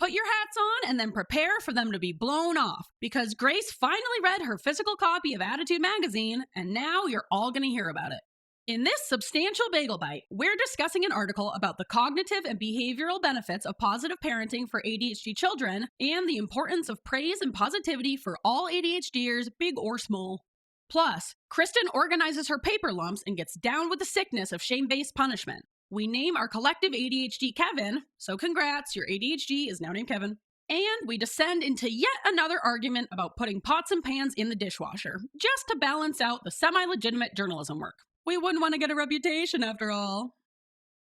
Put your hats on and then prepare for them to be blown off, because Grace finally read her physical copy of ADDitude magazine, and now you're all going to hear about it. In this substantial Bagel Bite, we're discussing an article about the cognitive and behavioral benefits of positive parenting for ADHD children and the importance of praise and positivity for all ADHDers, big or small. Plus, Kristin organizes her paper lumps and gets down with the sickness of shame-based punishment. We name our collective ADHD Kevin, so congrats, your ADHD is now named Kevin. And we descend into yet another argument about putting pots and pans in the dishwasher, just to balance out the semi-legitimate journalism work. We wouldn't want to get a reputation after all.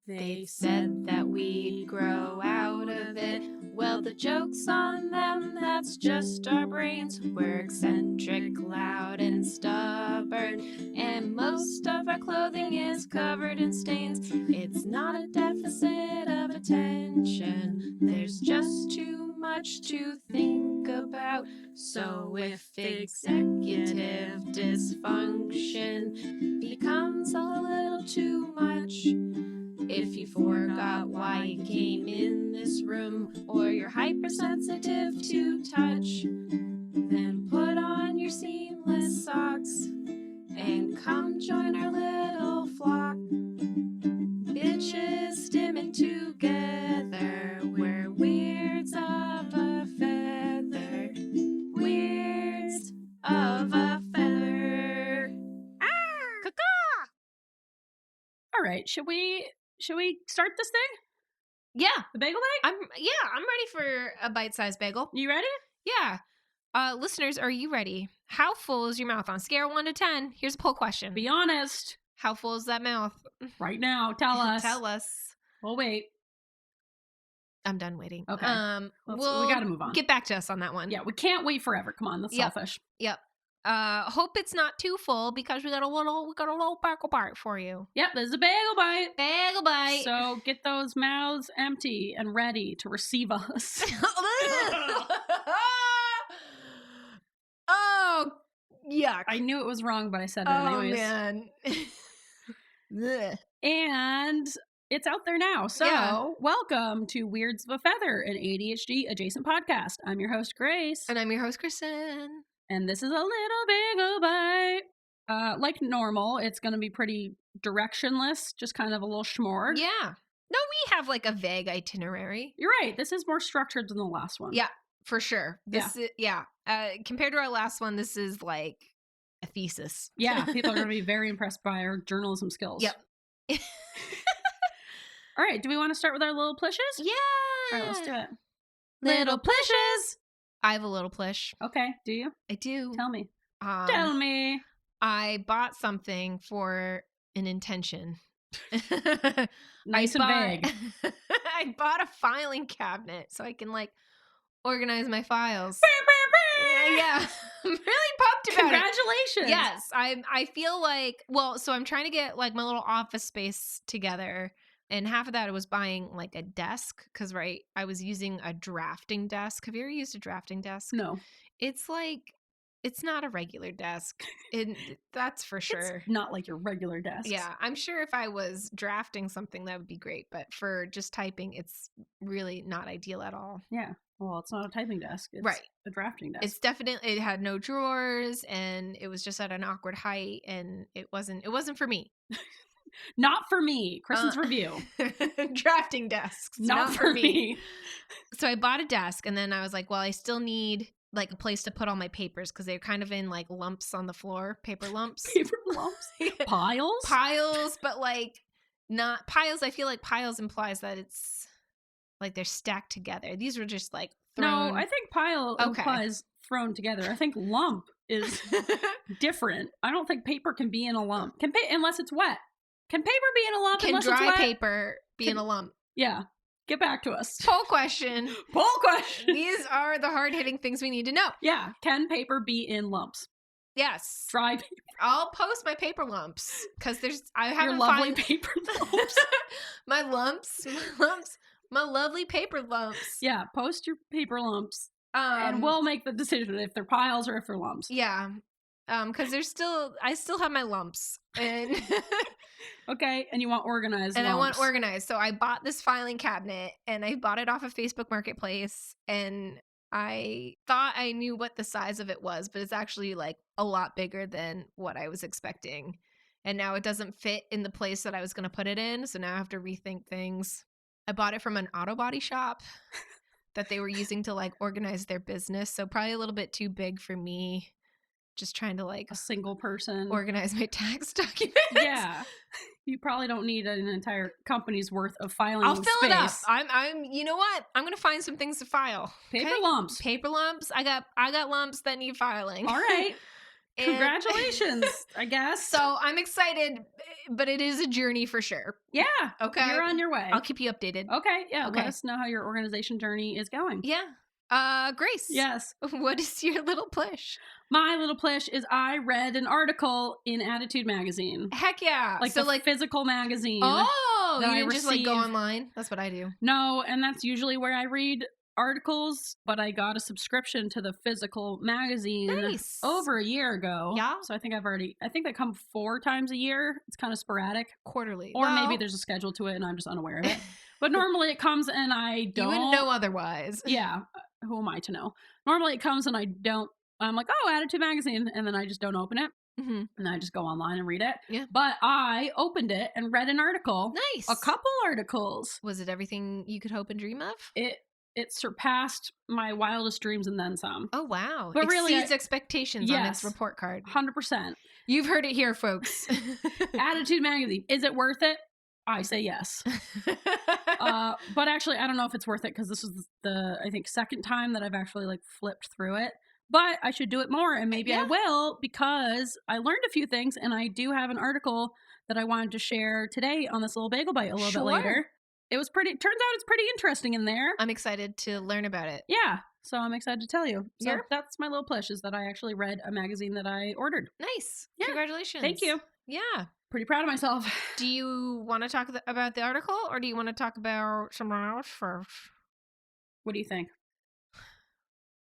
They said that we'd grow out of it. Well, the joke's on them, that's just our brains. We're eccentric, loud, and stubborn, and most of our clothing is covered in stains. It's not a deficit of attention, there's just too much to think about. So if executive dysfunction becomes a little too much, if you forgot why you came in this room, or you're hypersensitive to touch, then put on your seamless socks and come join our little flock. Bitches stimming together, we're weirds of a feather, weirds of a feather. All right, should we start this thing? Yeah. The Bagel Bite? I'm ready for a bite-sized bagel. You ready? Yeah. Listeners, are you ready? How full is your mouth on a scale of 1 to 10? Here's a poll question. Be honest. How full is that mouth? Right now, tell us. Tell us. We'll wait. I'm done waiting. Okay. We got to move on. Get back to us on that one. Yeah, we can't wait forever. Come on, that's selfish. Yep. Hope it's not too full, because we got a little bagel bite for you. Yep, there's a Bagel Bite. Bagel Bite. So get those mouths empty and ready to receive us. Oh, yuck. I knew it was wrong, but I said it anyways. Oh, man. And it's out there now. So welcome to Weirds of a Feather, an ADHD-Adjacent podcast. I'm your host, Grace. And I'm your host, Kristin. And this is a little Bagel Bite. Like normal, it's going to be pretty directionless, just kind of a little schmorg. Yeah. No, we have like a vague itinerary. You're right. This is more structured than the last one. Yeah, for sure. Compared to our last one, this is like a thesis. Yeah, people are going to be very impressed by our journalism skills. Yep. All right, do we want to start with our little plishes? Yeah. All right, let's do it. Little plishes. I have a little plish. Okay, do you? I do. Tell me. Tell me. I bought something for an intention. Nice and vague. I bought a filing cabinet so I can like organize my files. Yeah. I'm really pumped about Congratulations. it. Yes. I feel like, so I'm trying to get like my little office space together. And half of that I was buying like a desk because, I was using a drafting desk. Have you ever used a drafting desk? No. It's like, it's not a regular desk. That's for sure. It's not like your regular desk. Yeah. I'm sure if I was drafting something, that would be great. But for just typing, it's really not ideal at all. Yeah. Well, it's not a typing desk. It's a drafting desk. It's definitely, it had no drawers and it was just at an awkward height and it wasn't for me. Not for me. Kristin's review. Drafting desks. Not for me. So I bought a desk and then I was like, well, I still need like a place to put all my papers because they're kind of in like lumps on the floor. Paper lumps. Paper lumps? Piles? Piles, but like not piles. I feel like piles implies that it's like they're stacked together. These were just like thrown. No, I think pile implies thrown together. I think lump is different. I don't think paper can be in a lump. Unless it's wet. Can paper be in a lump unless it's wet? Can dry paper be in a lump? Yeah. Get back to us. Poll question. Poll question. These are the hard-hitting things we need to know. Yeah. Can paper be in lumps? Yes. Dry paper. I'll post my paper lumps because I haven't Your lovely paper lumps. my lovely paper lumps. Yeah. Post your paper lumps. And we'll make the decision if they're piles or if they're lumps. Yeah. Because I still have my lumps, and Okay, and you want organized and I want lumps. organized. So I bought this filing cabinet, and I bought it off of Facebook Marketplace, and I thought I knew what the size of it was, but it's actually like a lot bigger than what I was expecting. And now it doesn't fit in the place that I was going to put it in, so now I have to rethink things. I bought it from an auto body shop that they were using to like organize their business, so probably a little bit too big for me. Just trying to like A single person. organize my tax documents. Yeah. You probably don't need an entire company's worth of filing I'll fill space. it up. I'm you know what? I'm gonna find some things to file. Paper lumps. Paper lumps. I got lumps that need filing. All right. Congratulations, I guess. So I'm excited, but it is a journey for sure. Yeah. Okay. You're on your way. I'll keep you updated. Okay. Yeah. Okay. Let us know how your organization journey is going. Yeah. Grace. Yes. What is your little push? My little push is I read an article in ADDitude magazine. Heck yeah. Like so the like physical magazine. Oh, that you I didn't just like go receive. online? That's what I do. No, and that's usually where I read articles, but I got a subscription to the physical magazine Nice. over a year ago. Yeah. So I think they come 4 times a year. It's kind of sporadic. Quarterly. Or maybe there's a schedule to it and I'm just unaware of it. But normally it comes and I don't. You wouldn't know otherwise. Yeah. Who am I to know? Normally it comes and I'm like, oh, ADDitude magazine. And then I just don't open it. Mm-hmm. And I just go online and read it. Yeah. But I opened it and read an article. Nice. A couple articles. Was it everything you could hope and dream of? It surpassed my wildest dreams and then some. Oh, wow. But really, exceeds expectations on its report card. 100%. You've heard it here, folks. ADDitude magazine. Is it worth it? I say yes. But actually, I don't know if it's worth it because this is I think, second time that I've actually like flipped through it. But I should do it more, and maybe I will, because I learned a few things, and I do have an article that I wanted to share today on this little bagel bite a little bit later. Turns out it's pretty interesting in there. I'm excited to learn about it. Yeah, so I'm excited to tell you. So Yeah. that's my little push, is that I actually read a magazine that I ordered. Nice. Yeah. Congratulations. Thank you. Yeah. Pretty proud of myself. Do you want to talk about the article, or do you want to talk about someone else first? What do you think?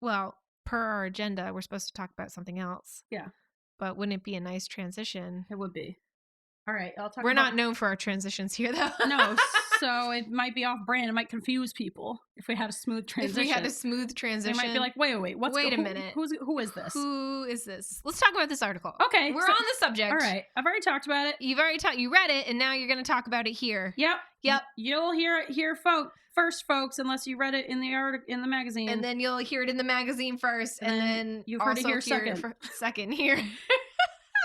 Well, per our agenda, we're supposed to talk about something else. Yeah. But wouldn't it be a nice transition? It would be. All right, I'll talk We're about... not known for our transitions here, though. No, so it might be off brand. It might confuse people if we had a smooth transition. If we had a smooth transition. They might be like, wait, wait a minute. Who is this? Who is this? Let's talk about this article. Okay. We're on the subject. All right. I've already talked about it. You've already you read it, and now you're going to talk about it here. Yep. You'll hear it here first, folks, unless you read it in the magazine. And then you'll hear it in the magazine first, and then you've heard it here second here.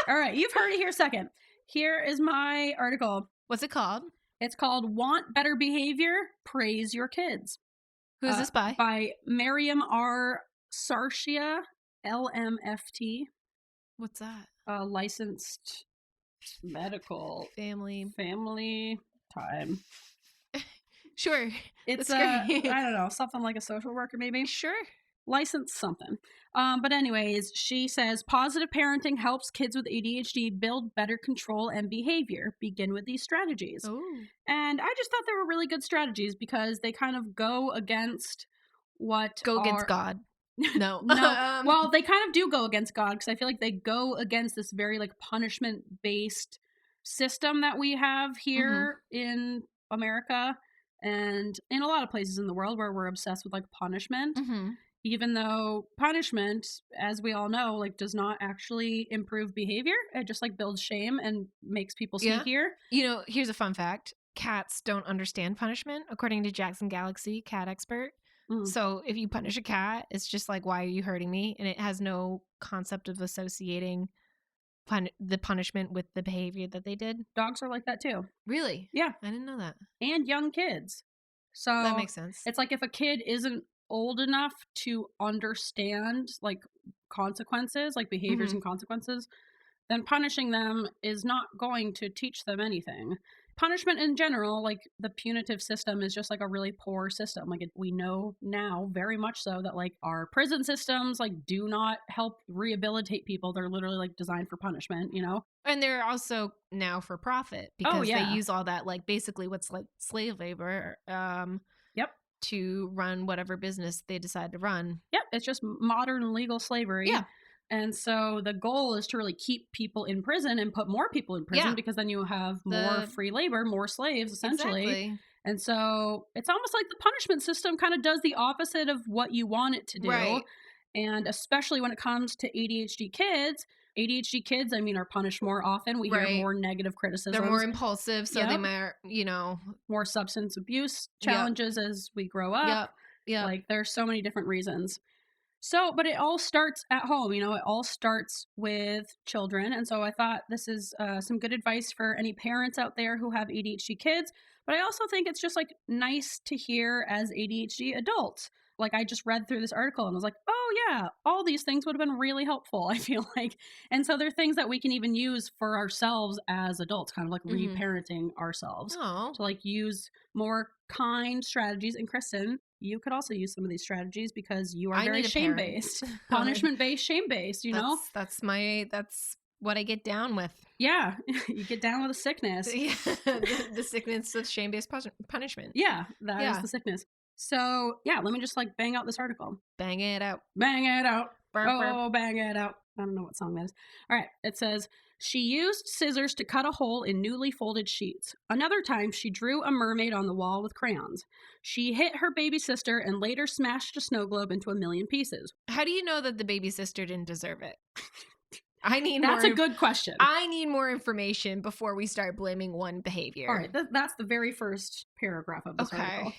All right. You've heard it here second. Here is my article. What's it called? It's called Want Better Behavior? Praise Your Kids. Who's this by? By Miriam R. Sarshia, LMFT. What's that? Licensed medical family time. Sure. It's I don't know, something like a social worker maybe. Sure. Licensed something. But anyways, she says positive parenting helps kids with ADHD build better control and behavior. Begin with these strategies. Ooh. And I just thought they were really good strategies because they kind of go against against God. No. No. Well, they kind of do go against God because I feel like they go against this very like punishment based system that we have here in America and in a lot of places in the world where we're obsessed with like punishment. Mm-hmm. Even though punishment, as we all know, like does not actually improve behavior. It just like builds shame and makes people sneakier. You know, here's a fun fact. Cats don't understand punishment, according to Jackson Galaxy, cat expert. So if you punish a cat, it's just like, why are you hurting me? And it has no concept of associating the punishment with the behavior that they did. Dogs are like that too. Really? Yeah. I didn't know that. And young kids. So that makes sense. It's like if a kid isn't old enough to understand like consequences, like behaviors and consequences, then punishing them is not going to teach them anything. Punishment in general, like the punitive system, is just like a really poor system. Like we know now very much so that like our prison systems like do not help rehabilitate people. They're literally like designed for punishment, you know? And they're also now for profit because they use all that like basically what's like slave labor to run whatever business they decide to run. Yep, it's just modern legal slavery. Yeah. And so the goal is to really keep people in prison and put more people in prison because then you have more free labor, more slaves, essentially. Exactly. And so it's almost like the punishment system kind of does the opposite of what you want it to do. Right. And especially when it comes to ADHD kids, I mean, are punished more often. We hear more negative criticisms. They're more impulsive, so they might, more substance abuse challenges as we grow up. Yeah. Like, there's so many different reasons. So, but it all starts at home, it all starts with children. And so I thought this is some good advice for any parents out there who have ADHD kids. But I also think it's just like nice to hear as ADHD adults. Like, I just read through this article and I was like, oh yeah, all these things would have been really helpful, I feel like. And so they're things that we can even use for ourselves as adults, kind of like reparenting ourselves. To like use more kind strategies. And Kristin, you could also use some of these strategies because you are very shame-based, punishment-based, shame-based, That's what I get down with. Yeah, you get down with the sickness. Yeah, the sickness of shame-based punishment. Yeah, that is the sickness. So, yeah, let me just like bang out this article. Bang it out. Bang it out. Burp, burp. Bang it out. I don't know what song that is. All right, it says, she used scissors to cut a hole in newly folded sheets. Another time, she drew a mermaid on the wall with crayons. She hit her baby sister and later smashed a snow globe into 1,000,000 pieces. How do you know that the baby sister didn't deserve it? That's a good question. I need more information before we start blaming one behavior. All right, that's the very first paragraph of this article.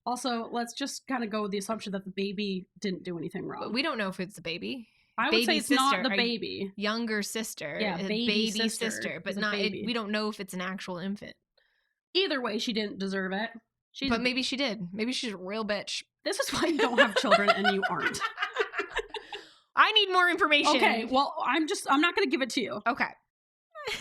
Also, let's just kind of go with the assumption that the baby didn't do anything wrong. We don't know if it's the baby. I would say it's not the baby. Younger sister. Yeah, baby sister. But not. We don't know if it's an actual infant. Either way, she didn't deserve it. But maybe she did. Maybe she's a real bitch. This is why you don't have children and you aren't. I need more information. Okay, well, I'm not going to give it to you. Okay.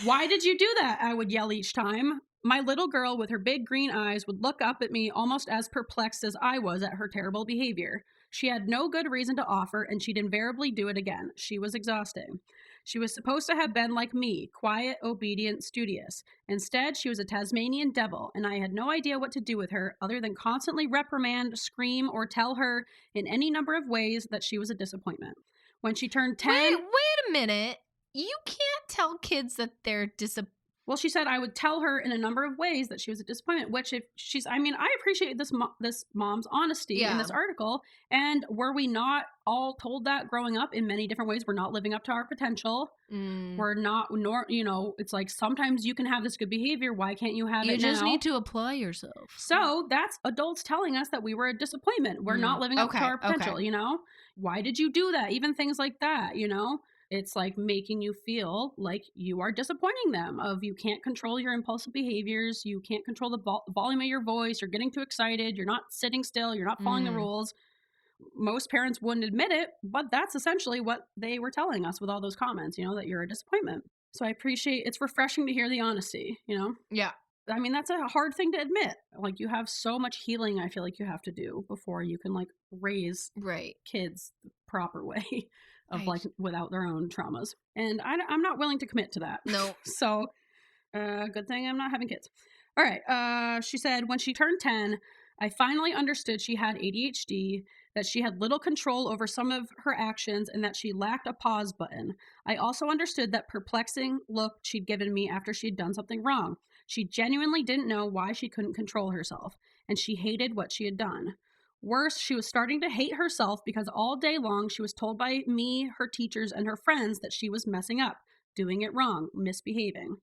Why did you do that? I would yell each time. My little girl with her big green eyes would look up at me almost as perplexed as I was at her terrible behavior. She had no good reason to offer, and she'd invariably do it again. She was exhausting. She was supposed to have been like me, quiet, obedient, studious. Instead, she was a Tasmanian devil, and I had no idea what to do with her other than constantly reprimand, scream, or tell her in any number of ways that she was a disappointment. When she turned 10... Wait a minute. You can't tell kids that they're disappointed. Well, she said I would tell her in a number of ways that she was a disappointment, which I appreciate this mom's honesty in this article. And were we not all told that growing up in many different ways? We're not living up to our potential. We're not, it's like sometimes you can have this good behavior. Why can't you have it now? You just need to apply yourself. So that's adults telling us that we were a disappointment. We're not living up to our potential, Why did you do that? Even things like that, It's like making you feel like you are disappointing them you can't control your impulsive behaviors. You can't control the volume of your voice. You're getting too excited. You're not sitting still. You're not following the rules. Most parents wouldn't admit it, but that's essentially what they were telling us with all those comments, that you're a disappointment. So I appreciate it's refreshing to hear the honesty, Yeah. I mean, that's a hard thing to admit. Like, you have so much healing I feel like you have to do before you can, like, raise kids the proper way of, like, without their own traumas. And I'm not willing to commit to that. No. So, good thing I'm not having kids. All right. She said, when she turned 10, I finally understood she had ADHD, that she had little control over some of her actions, and that she lacked a pause button. I also understood that perplexing look she'd given me after she'd done something wrong. She genuinely didn't know why she couldn't control herself, and she hated what she had done. Worse, she was starting to hate herself because all day long she was told by me, her teachers, and her friends that she was messing up, doing it wrong, misbehaving.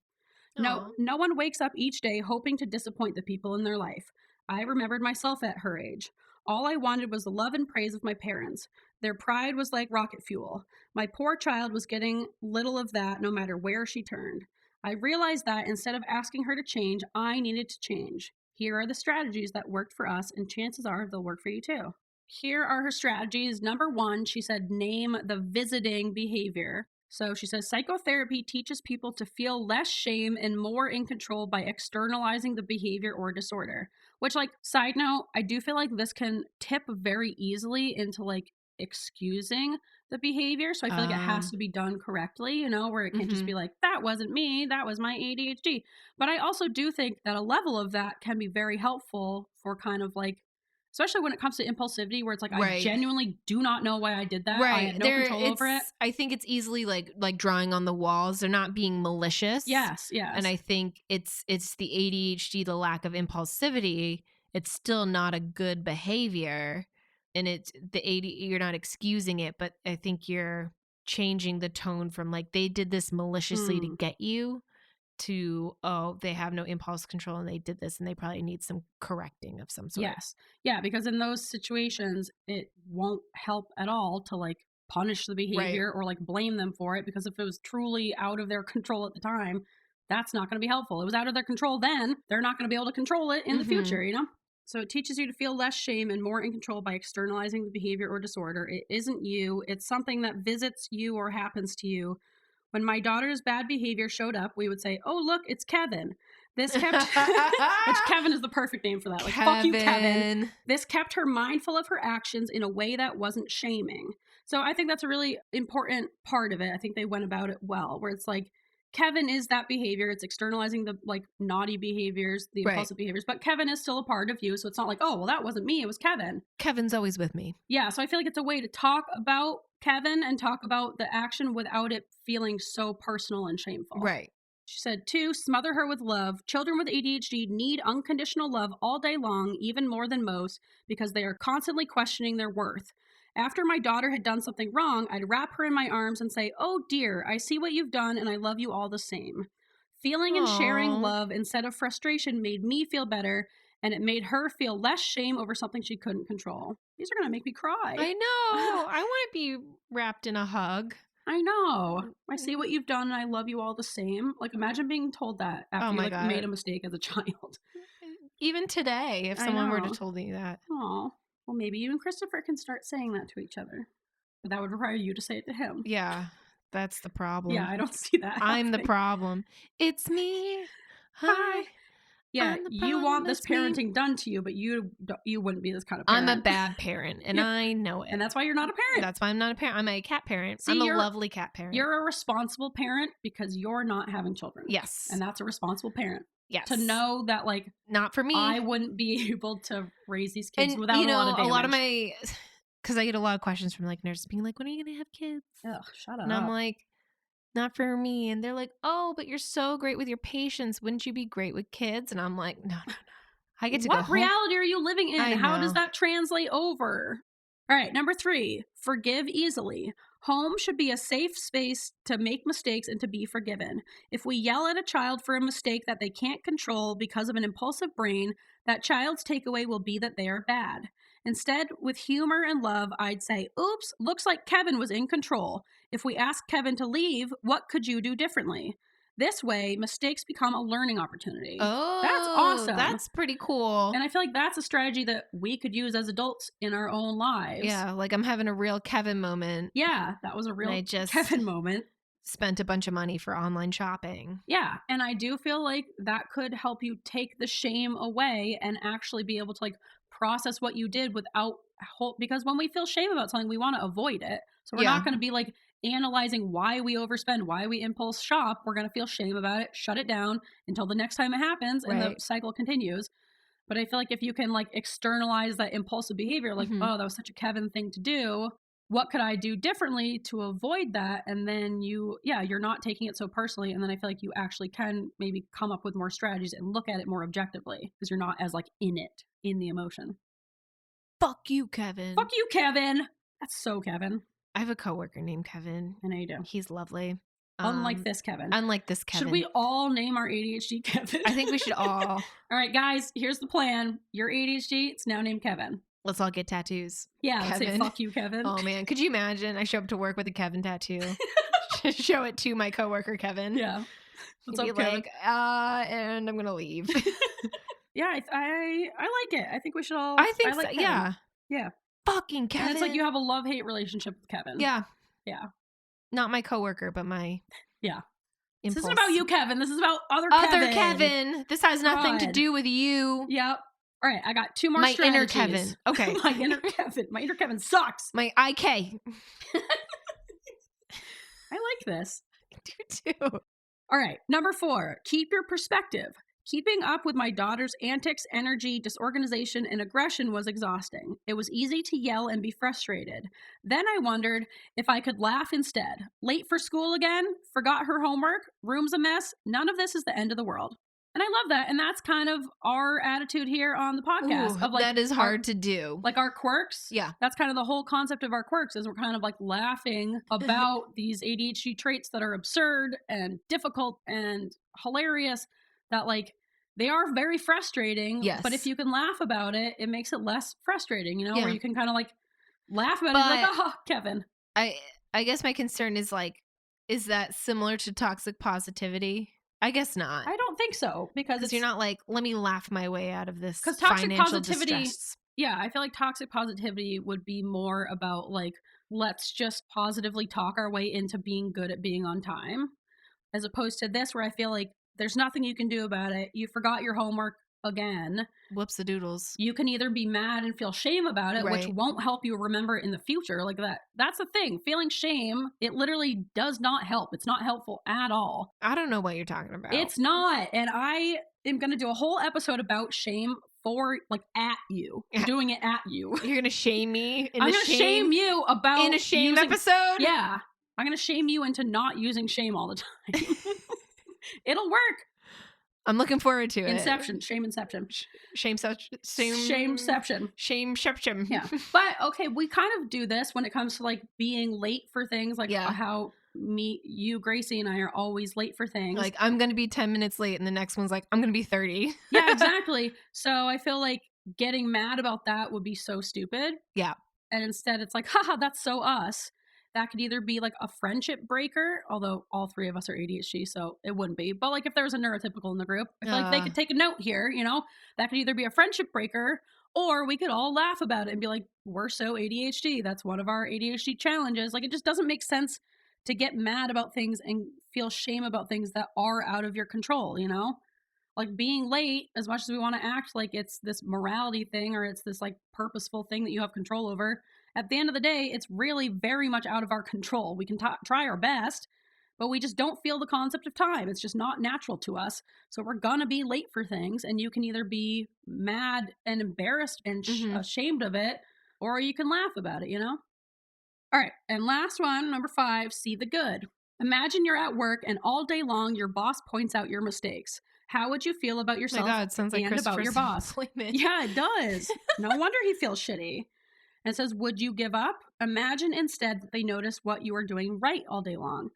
No one wakes up each day hoping to disappoint the people in their life. I remembered myself at her age. All I wanted was the love and praise of my parents. Their pride was like rocket fuel. My poor child was getting little of that no matter where she turned. I realized that instead of asking her to change, I needed to change. Here are the strategies that worked for us, and chances are they'll work for you too. Here are her strategies. Number 1, she said, name the visiting behavior. So she says, psychotherapy teaches people to feel less shame and more in control by externalizing the behavior or disorder. Which, like, side note, I do feel like this can tip very easily into, like, excusing the behavior. So I feel like it has to be done correctly, where it can't just be like, that wasn't me, that was my ADHD. But I also do think that a level of that can be very helpful for kind of like Especially when it comes to impulsivity, where it's like, I Right. genuinely do not know why I did that. I Right. had no control over it. I think it's easily like drawing on the walls. They're not being malicious. Yes. And I think it's the ADHD, the lack of impulsivity. It's still not a good behavior. And it's the you're not excusing it, but I think you're changing the tone from like they did this maliciously to get you to, oh, they have no impulse control and they did this and they probably need some correcting of some sort. Yes. Yeah, because in those situations, it won't help at all to like punish the behavior or like blame them for it, because if it was truly out of their control at the time, that's not going to be helpful. It was out of their control then. They're not going to be able to control it in the future, you know? So it teaches you to feel less shame and more in control by externalizing the behavior or disorder. It isn't you. It's something that visits you or happens to you. When my daughter's bad behavior showed up, we would say, oh, look, it's Kevin. This kept, which Kevin is the perfect name for that. Like, fuck you, Kevin. This kept her mindful of her actions in a way that wasn't shaming. So I think that's a really important part of it. I think they went about it well, where it's like, Kevin is that behavior. It's externalizing the like naughty behaviors, the impulsive behaviors, but Kevin is still a part of you. So it's not like, oh, well, that wasn't me. It was Kevin. Kevin's always with me. Yeah. So I feel like it's a way to talk about Kevin and talk about the action without it feeling so personal and shameful. Right. She said, 2, smother her with love. Children with ADHD need unconditional love all day long, even more than most, because they are constantly questioning their worth. After my daughter had done something wrong, I'd wrap her in my arms and say, oh dear, I see what you've done and I love you all the same. Feeling and sharing love instead of frustration made me feel better, and it made her feel less shame over something she couldn't control. These are going to make me cry. I know. I want to be wrapped in a hug. I know. I see what you've done and I love you all the same. Like, imagine being told that after you like made a mistake as a child. Even today, if someone were to told me that. Oh. Well, maybe you and Christopher can start saying that to each other. But that would require you to say it to him. Yeah, that's the problem. Yeah, I don't see that I'm the problem. It's me. Hi. Yeah, you want this parenting done to you, but you wouldn't be this kind of parent. I'm a bad parent, and I know it. And that's why you're not a parent. That's why I'm not a parent. I'm a cat parent. See, I'm a lovely cat parent. You're a responsible parent because you're not having children. Yes. And that's a responsible parent. Yes. To know that, like, not for me. I wouldn't be able to raise these kids without a lot of damage. A lot of my, because I get a lot of questions from like nurses being like, when are you going to have kids? Ugh, shut up. And I'm like, not for me. And they're like, oh, but you're so great with your patients. Wouldn't you be great with kids? And I'm like, no. I get to go home. What reality are you living in? How does that translate over? All right, number 3, forgive easily. Home should be a safe space to make mistakes and to be forgiven. If we yell at a child for a mistake that they can't control because of an impulsive brain, that child's takeaway will be that they are bad. Instead, with humor and love, I'd say, oops, looks like Kevin was in control. If we ask Kevin to leave, what could you do differently? This way, mistakes become a learning opportunity. Oh, that's awesome. That's pretty cool. And I feel like that's a strategy that we could use as adults in our own lives. Yeah, like I'm having a real Kevin moment. Yeah, that was a real Kevin moment. Spent a bunch of money for online shopping. Yeah, and I do feel like that could help you take the shame away and actually be able to like process what you did without because when we feel shame about something, we want to avoid it. So we're not going to be like analyzing why we overspend, why we impulse shop. We're going to feel shame about it, shut it down until the next time it happens, and the cycle continues. But I feel like if you can like externalize that impulsive behavior, like, oh, that was such a Kevin thing to do. What could I do differently to avoid that? And then you're not taking it so personally. And then I feel like you actually can maybe come up with more strategies and look at it more objectively because you're not as like in the emotion. Fuck you, Kevin. Fuck you, Kevin. That's so Kevin. I have a coworker named Kevin. I know you do. He's lovely. Unlike this Kevin. Kevin. Should we all name our ADHD Kevin? I think we should all. All right, guys, here's the plan. Your ADHD, it's now named Kevin. Let's all get tattoos. Yeah, let's say fuck you, Kevin. Oh, man. Could you imagine? I show up to work with a Kevin tattoo. Show it to my coworker, Kevin. Yeah. What's up, Kevin? Like, and I'm going to leave. Yeah, I like it. I think we should all. I think like so. Yeah. Yeah. Fucking Kevin. And it's like you have a love-hate relationship with Kevin. Yeah. Yeah. Not my coworker, but my. Yeah. Impulse. This isn't about you, Kevin. This is about other Kevin. This has nothing to do with you. Yep. All right, I got 2 more my strategies. Inner Kevin. Okay. My inner Kevin. My inner Kevin sucks. My IK. I like this. I do too. All right, number 4, keep your perspective. Keeping up with my daughter's antics, energy, disorganization, and aggression was exhausting. It was easy to yell and be frustrated. Then I wondered if I could laugh instead. Late for school again? Forgot her homework? Room's a mess? None of this is the end of the world. And I love that. And that's kind of our attitude here on the podcast. Ooh, of like, that is hard to do. Like our quirks. Yeah. That's kind of the whole concept of our quirks is we're kind of like laughing about these ADHD traits that are absurd and difficult and hilarious, that like they are very frustrating. Yes. But if you can laugh about it, it makes it less frustrating, you know, where you can kind of like laugh about it like, oh, Kevin. I guess my concern is like, is that similar to toxic positivity? I guess not. I don't think so, because you're not like, let me laugh my way out of this because toxic financial positivity distress. Yeah, I feel like toxic positivity would be more about like, let's just positively talk our way into being good at being on time, as opposed to this where I feel like there's nothing you can do about it. You forgot your homework again. Whoops the doodles. You can either be mad and feel shame about it, which won't help you remember it in the future. Like that's the thing. Feeling shame, it literally does not help. It's not helpful at all. I don't know what you're talking about. It's not. And I am going to do a whole episode about shame for like at you. Doing it at you. You're going to shame me? I'm going to shame you about in a shame episode? Yeah. I'm going to shame you into not using shame all the time. It'll work. I'm looking forward to it. Inception. Shame inception. Shameception. Shameception. Yeah. But okay, we kind of do this when it comes to like being late for things, like how you, Gracie, and I are always late for things. Like, I'm going to be 10 minutes late, and the next one's like, I'm going to be 30. Yeah, exactly. So I feel like getting mad about that would be so stupid. Yeah. And instead it's like, haha, that's so us. That could either be like a friendship breaker, although all three of us are ADHD, so it wouldn't be. But like if there was a neurotypical in the group, I feel like they could take a note here, you know? That could either be a friendship breaker, or we could all laugh about it and be like, we're so ADHD. That's one of our ADHD challenges. Like, it just doesn't make sense to get mad about things and feel shame about things that are out of your control, you know? Like being late, as much as we want to act like it's this morality thing or it's this like purposeful thing that you have control over, at the end of the day, it's really very much out of our control. We can try our best, but we just don't feel the concept of time. It's just not natural to us. So we're going to be late for things, and you can either be mad and embarrassed and ashamed of it, or you can laugh about it, you know? All right, and last one, number 5, see the good. Imagine you're at work and all day long your boss points out your mistakes. How would you feel about yourself sounds like and about your boss? Employment. Yeah, it does. No wonder he feels shitty. And it says, would you give up? Imagine instead that they notice what you are doing right all day long.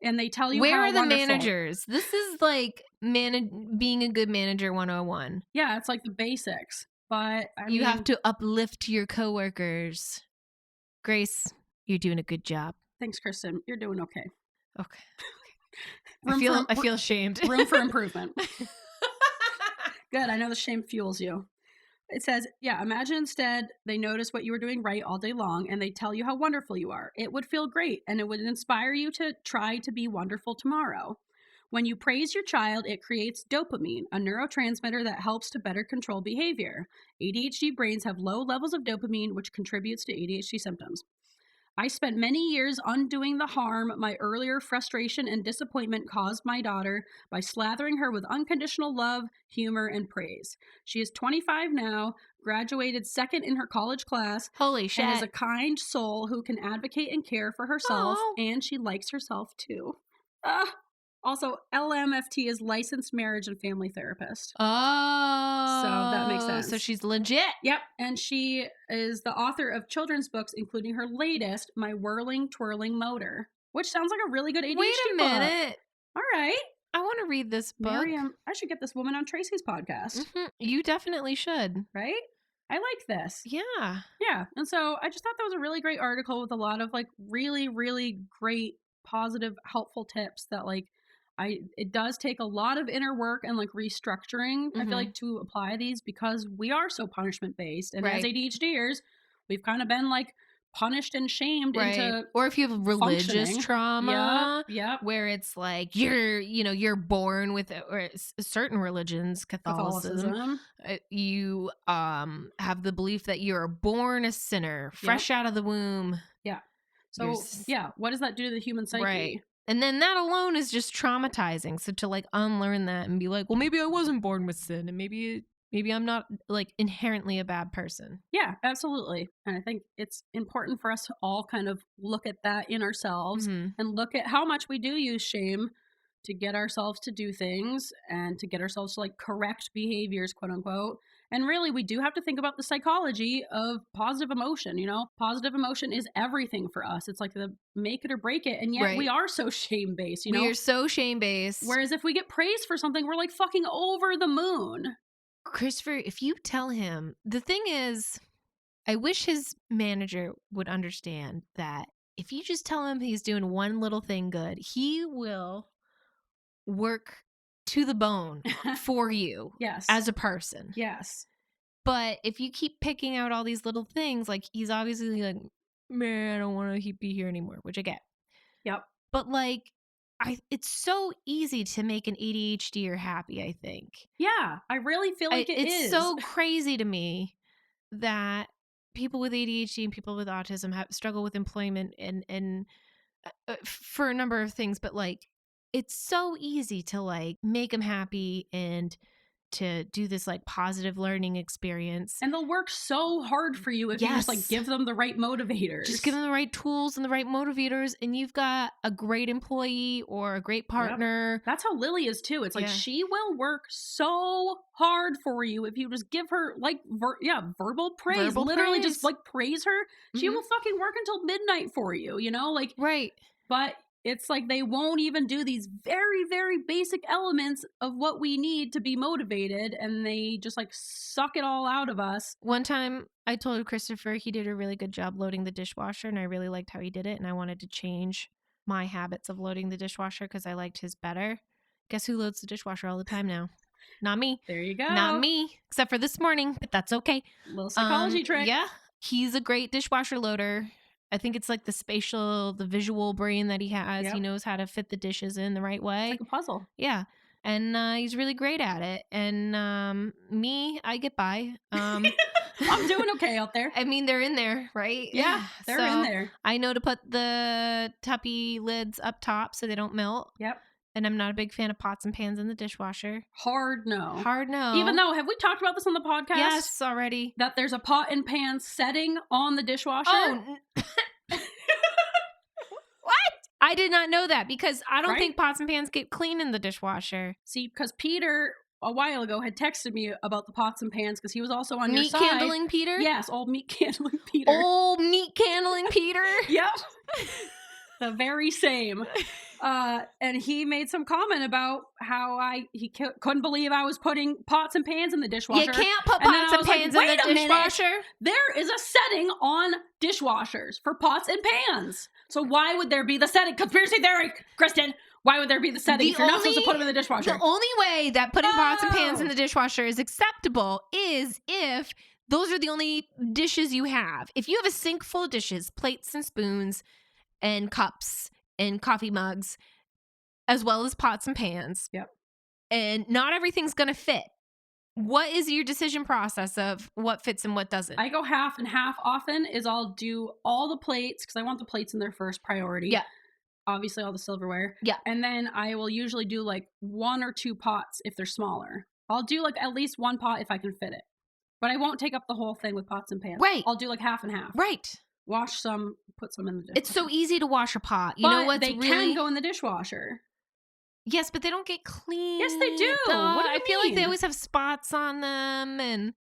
And they tell you where how are the wonderful. Managers? This is like being a good manager 101. Yeah, it's like the basics. But you have to uplift your coworkers. Grace, you're doing a good job. Thanks, Kristin. You're doing okay. Okay. I feel ashamed. Room for improvement. Good. I know the shame fuels you. It says, yeah, imagine instead they notice what you were doing right all day long and they tell you how wonderful you are. It would feel great and it would inspire you to try to be wonderful tomorrow. When you praise your child, it creates dopamine, a neurotransmitter that helps to better control behavior. ADHD brains have low levels of dopamine, which contributes to ADHD symptoms. I spent many years undoing the harm my earlier frustration and disappointment caused my daughter by slathering her with unconditional love, humor, and praise. She is 25 now, graduated second in her college class. Holy shit. And is a kind soul who can advocate and care for herself, and she likes herself too. Also, LMFT is licensed marriage and family therapist. Oh. So that makes sense. So she's legit. Yep. And she is the author of children's books, including her latest, My Whirling Twirling Motor, which sounds like a really good ADHD book. Wait a minute. All right. I want to read this book. Miriam, I should get this woman on Tracy's podcast. Mm-hmm. You definitely should. Right? I like this. Yeah. Yeah. And so I just thought that was a really great article with a lot of like really, really great, positive, helpful tips that like, it does take a lot of inner work and like restructuring, I feel like, to apply these because we are so punishment based. And as ADHDers, we've kind of been like punished and shamed into or if you have religious trauma, where it's like you're born with, or certain religions, Catholicism. You have the belief that you're born a sinner, fresh out of the womb. Yeah. So what does that do to the human psyche? Right. And then that alone is just traumatizing. So to like unlearn that and be like, well, maybe I wasn't born with sin, and maybe I'm not like inherently a bad person. Yeah, absolutely. And I think it's important for us to all kind of look at that in ourselves and look at how much we do use shame to get ourselves to do things and to get ourselves to like correct behaviors, quote unquote. And really, we do have to think about the psychology of positive emotion. You know, positive emotion is everything for us. It's like the make it or break it. And yet we are so shame based, you know? We are so shame based. Whereas if we get praised for something, we're like fucking over the moon. Christopher, if you tell him, the thing is, I wish his manager would understand that if you just tell him he's doing one little thing good, he will work to the bone for you as a person. Yes. But if you keep picking out all these little things, like he's obviously like, man, I don't want to be here anymore, which I get. Yep. But like, it's so easy to make an ADHDer happy, I think. Yeah, I really feel like it's so crazy to me that people with ADHD and people with autism struggle with employment and for a number of things, but like it's so easy to like make them happy and to do this like positive learning experience. And they'll work so hard for you if you just like give them the right motivators. Just give them the right tools and the right motivators, and you've got a great employee or a great partner. Yep. That's how Lily is too. It's like she will work so hard for you if you just give her like verbal praise. Literally just like praise her. She will fucking work until midnight for you, you know? Like But it's like they won't even do these very, very basic elements of what we need to be motivated, and they just like suck it all out of us. One time I told Christopher he did a really good job loading the dishwasher, and I really liked how he did it, and I wanted to change my habits of loading the dishwasher because I liked his better. Guess who loads the dishwasher all the time now? Not me. There you go. Not me, except for this morning, but that's okay. Little psychology trick. Yeah. He's a great dishwasher loader. I think it's like the visual brain that he has. He knows how to fit the dishes in the right way. It's like a puzzle. Yeah. And he's really great at it. And me, I get by. I'm doing okay out there. I mean, they're in there, right? Yeah, they're in there. I know to put the tuppy lids up top so they don't melt. Yep. And I'm not a big fan of pots and pans in the dishwasher. Hard no. Even though, have we talked about this on the podcast? Yes, already. That there's a pot and pan setting on the dishwasher? Oh, what? I did not know that because I don't think pots and pans get clean in the dishwasher. See, because Peter a while ago had texted me about the pots and pans because he was also on your side. Meat candling Peter? Yes, old meat candling Peter. Old meat candling Peter? Yep. The very same. And he made some comment about how he couldn't believe I was putting pots and pans in the dishwasher. You can't put pots and pans in the dishwasher. There is a setting on dishwashers for pots and pans. So why would there be the setting? Conspiracy theory, Kristin. Why would there be the setting if you're not supposed to put them in the dishwasher? The only way that putting pots and pans in the dishwasher is acceptable is if those are the only dishes you have. If you have a sink full of dishes, plates and spoons and cups and coffee mugs, as well as pots and pans. Yep. And not everything's going to fit. What is your decision process of what fits and what doesn't? I go half and half often is I'll do all the plates because I want the plates in their first priority. Yeah. Obviously all the silverware. Yeah. And then I will usually do like 1 or 2 pots if they're smaller. I'll do like at least 1 pot if I can fit it. But I won't take up the whole thing with pots and pans. Right. I'll do like half and half. Right. Wash some, put some in the dishwasher. It's so easy to wash a pot. You but know what's they can go in the dishwasher. Yes, but they don't get clean. Yes, they do. What do you I feel like they always have spots on them, and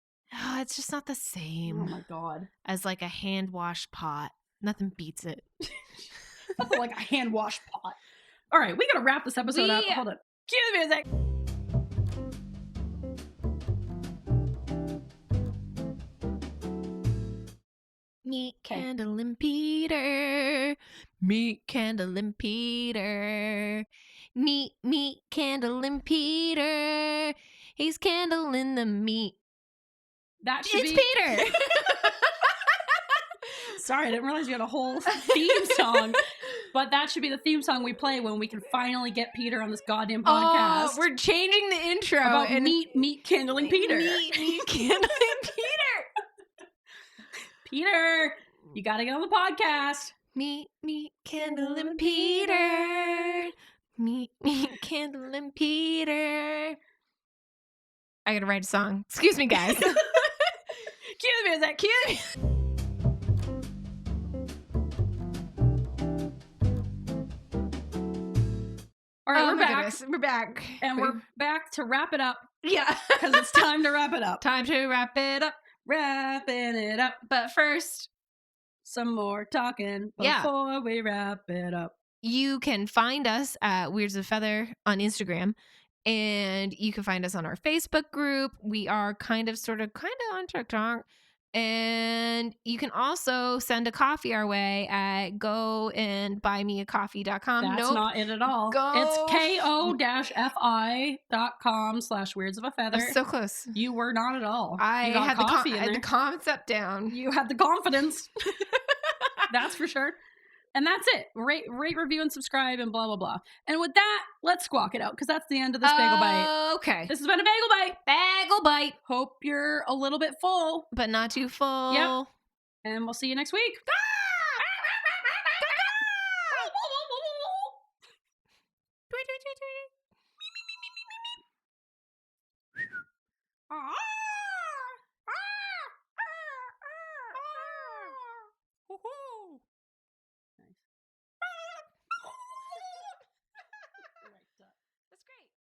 it's just not the same. Oh my God. As like a hand wash pot. Nothing beats it. Nothing like a hand wash pot. All right, we gotta wrap this episode up. Hold on. Cue the music. Meet Candle and Peter. Meet Candle and Peter. Meet Candle and Peter. He's candling the meat. That should be Peter. Sorry, I didn't realize you had a whole theme song. But that should be the theme song we play when we can finally get Peter on this goddamn podcast. Oh, we're changing the intro. About meet candling Peter. Meet candling Peter. Peter, you got to get on the podcast. Meet Kendall and Peter. Meet Kendall and Peter. I gotta write a song. Excuse me, guys. Cue the music. Cue the music. All right, Oh we're my back. goodness. We're back. And we're back to wrap it up Yeah. because it's time to wrap it up. Time to wrap it up. Wrapping it up. But first, some more talking Yeah. before we wrap it up. you can find us at Weirds of Feather on Instagram, and you can find us on our Facebook group. We are kind of on TikTok. And you can also send a coffee our way at goandbuymeacoffee.com. That's not it at all. It's ko-fi.com/weirds of a feather. That's so close. You were not at all. I You got had coffee in the there. concept down. You had the confidence. That's for sure. And that's it. Rate, review, and subscribe, and blah, blah, blah. And with that, let's squawk it out, because that's the end of this Bagel Bite. Okay. This has been a Bagel Bite. Bagel Bite. Hope you're a little bit full. But not too full. Yep. And we'll see you next week. Bye!